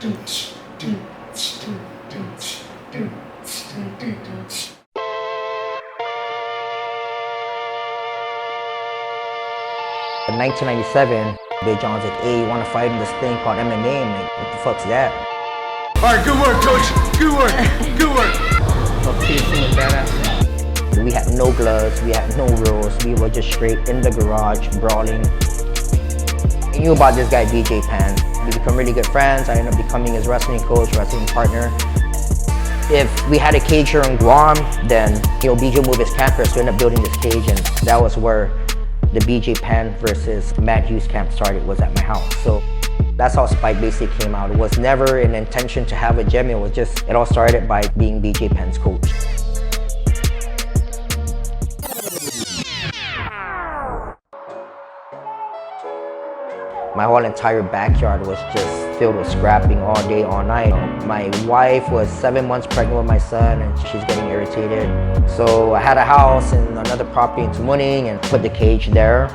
In 1997, Big John's like, hey, you want to fight in this thing called MMA? I'm like, what the fuck's that? All right, good work, coach. Good work, good work. We had no gloves, we had no rules. We were just straight in the garage, brawling. I knew about this guy, BJ Pan. We become really good friends. I ended up becoming his wrestling coach, wrestling partner. If we had a cage here in Guam, then, BJ moved his camper, so we ended up building this cage, and that was where the BJ Pan versus Matt Hughes camp started, was at my house. So that's how Spike basically came out. It was never an intention to have a gym. It was just, it all started by being BJ Pan's coach. My whole entire backyard was just filled with scrapping all day, all night. My wife was 7 months pregnant with my son, and she's getting irritated. So I had a house and another property in Tumuning and put the cage there.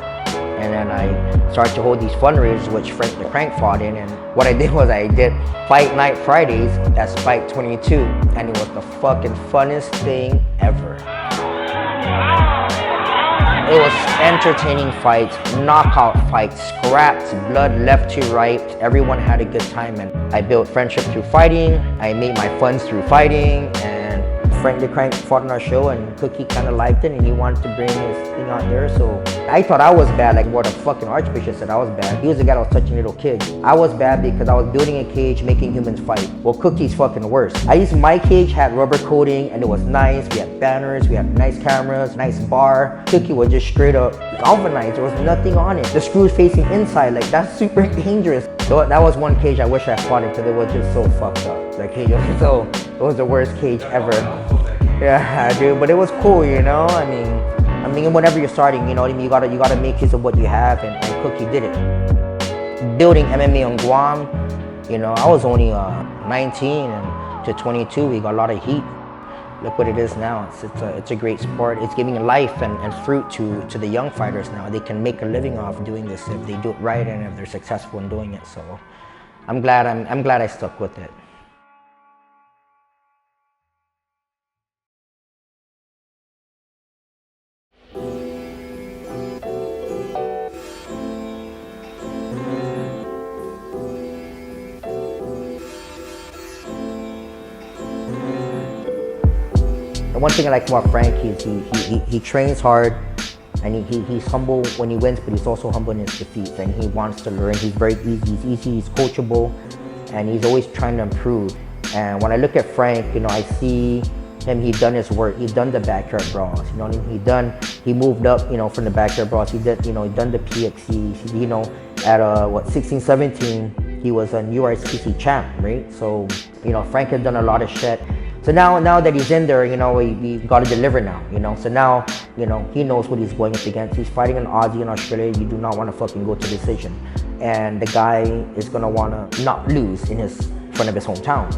And then I started to hold these fundraisers, which Frank the Crank fought in. And what I did was I did Fight Night Fridays at Spike 22. And it was the fucking funnest thing ever. It was entertaining fights, knockout fights, scraps, blood left to right. Everyone had a good time, and I built friendship through fighting. I made my funds through fighting, and Frank the Crank fought on our show, and Cookie kind of liked it, and he wanted to bring his thing out there. So I thought I was bad, like what the fucking Archbishop said I was bad. He was the guy that was touching little kids. I was bad because I was building a cage, making humans fight. Well, Cookie's fucking worse. At least my cage had rubber coating, and it was nice. We had banners, we had nice cameras, nice bar. Cookie was just straight up galvanized. There was nothing on it. The screws facing inside, like that's super dangerous. So that was one cage I wish I fought in, because it was just so fucked up. That cage was so, it was the worst cage ever. Yeah, dude, but it was cool, I mean, whenever you're starting, you know what I mean? You gotta make use of what you have, and Cookie did it. Building MMA on Guam, I was only 19, and to 22, we got a lot of heat. Look what it is now. It's a great sport. It's giving life and fruit to the young fighters now. They can make a living off doing this if they do it right and if they're successful in doing it. So I'm glad I stuck with it. The one thing I like about Frank is he trains hard, and he's humble when he wins, but he's also humble in his defeats, and he wants to learn. He's very easy, he's coachable, and he's always trying to improve. And when I look at Frank, I see him, he's done his work. He's done the Backyard Brawls, you know what I mean? He moved up, from the Backyard Brawls. He did, he done the PXCs, at 16, 17, he was an URCC champ, right? So, Frank has done a lot of shit. So now that he's in there, we got to deliver now, So now, he knows what he's going up against. He's fighting an Aussie in Australia. You do not want to fucking go to decision. And the guy is going to want to not lose in front of his hometown.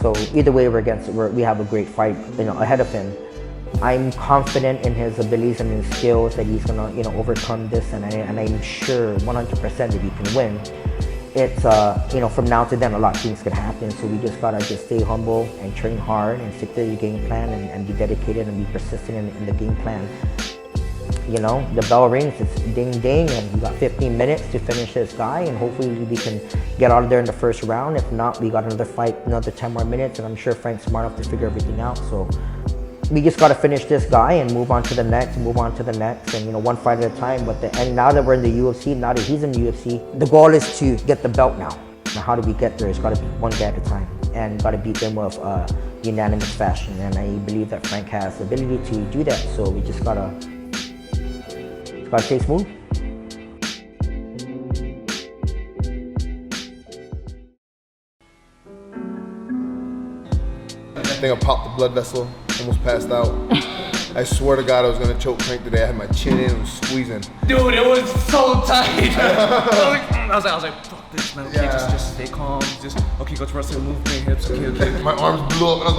So either way, we have a great fight, ahead of him. I'm confident in his abilities and his skills that he's going to, overcome this. And I'm sure 100% that he can win. It's, from now to then, a lot of things could happen. So we just gotta stay humble and train hard and stick to your game plan and be dedicated and be persistent in the game plan. The bell rings, it's ding ding, and we got 15 minutes to finish this guy, and hopefully we can get out of there in the first round. If not, we got another fight, another 10 more minutes, and I'm sure Frank's smart enough to figure everything out. So we just got to finish this guy and move on to the next, and one fight at a time. And now that we're in the UFC, now that he's in the UFC, the goal is to get the belt now. Now, how do we get there? It's got to be one guy at a time, and got to beat them with unanimous fashion. And I believe that Frank has the ability to do that. So we just gotta stay smooth. I think I popped the blood vessel, almost passed out. I swear to God I was gonna choke Crank today. I had my chin in, it was squeezing. Dude, it was so tight. I was like, fuck this, man. Okay, just stay calm. Okay, go to wrestling, move my hips. Okay. My arms blew up, and I was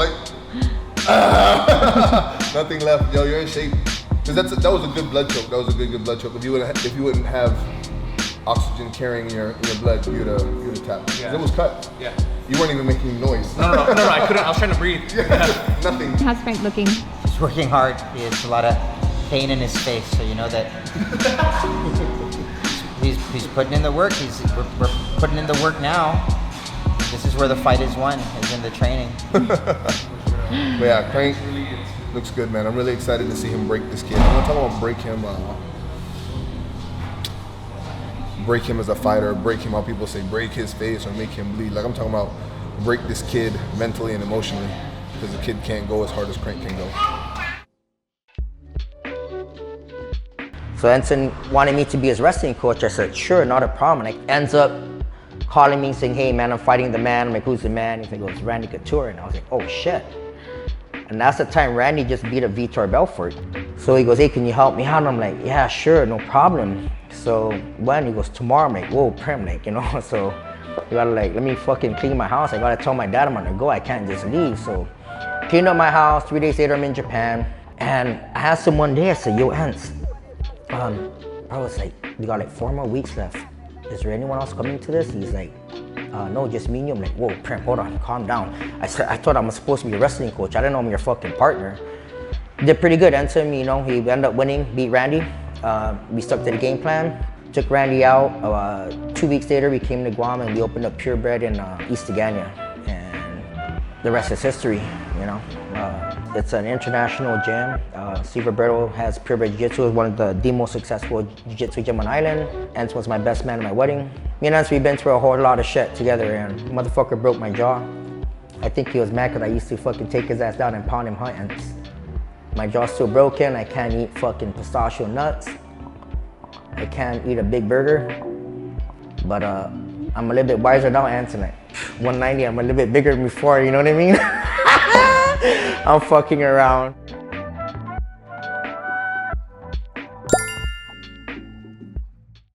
like, nothing left. Yo, you're in shape. Cause that was a good blood choke. That was a good blood choke. If you wouldn't have oxygen carrying your blood, you'd have tapped. Yeah. It was cut. Yeah. You weren't even making noise. No, I couldn't. I was trying to breathe. Nothing. How's Frank looking? He's working hard. He has a lot of pain in his face, so you know that he's putting in the work. We're putting in the work now. This is where the fight is won, is in the training. But yeah, Crank looks good, man. I'm really excited to see him break this kid. I'm not talking about break him as a fighter, break him how people say break his face or make him bleed. Like I'm talking about break this kid mentally and emotionally, because the kid can't go as hard as Crank can go. So Ensign wanted me to be his wrestling coach. I said, sure, not a problem. And he ends up calling me saying, hey man, I'm fighting the man. I'm like, who's the man? He goes, Randy Couture. And I was like, oh shit. And that's the time Randy just beat a Vitor Belfort. So he goes, hey, can you help me out? And I'm like, yeah, sure, no problem. So when? He goes, tomorrow. I'm like, whoa, Prim, like, you know, so you gotta like, let me fucking clean my house. I gotta tell my dad I'm gonna go. I can't just leave. So cleaned up my house. 3 days later, I'm in Japan. And I asked him one day, I said, yo, Ants, I was like, we got like 4 more weeks left. Is there anyone else coming to this? He's like, no, just me and you. I'm like, whoa, Prim, hold on, calm down. I said, I thought I was supposed to be a wrestling coach. I didn't know I'm your fucking partner. Did pretty good. Ensign, you know, he ended up winning, beat Randy. We stuck to the game plan. Took Randy out. 2 weeks later, we came to Guam and we opened up Purebred in East Agania. And the rest is history, you know. It's an international gym. Steve Roberto has Purebred Jiu-Jitsu, is one of the most successful Jiu-Jitsu gym on island. Ents was my best man at my wedding. Me and Ents, we've been through a whole lot of shit together, and motherfucker broke my jaw. I think he was mad because I used to fucking take his ass down and pound him hard, and my jaw's still broken. I can't eat fucking pistachio nuts. I can't eat a big burger. But I'm a little bit wiser now, Ents, and like 190, I'm a little bit bigger than before, you know what I mean? I'm fucking around.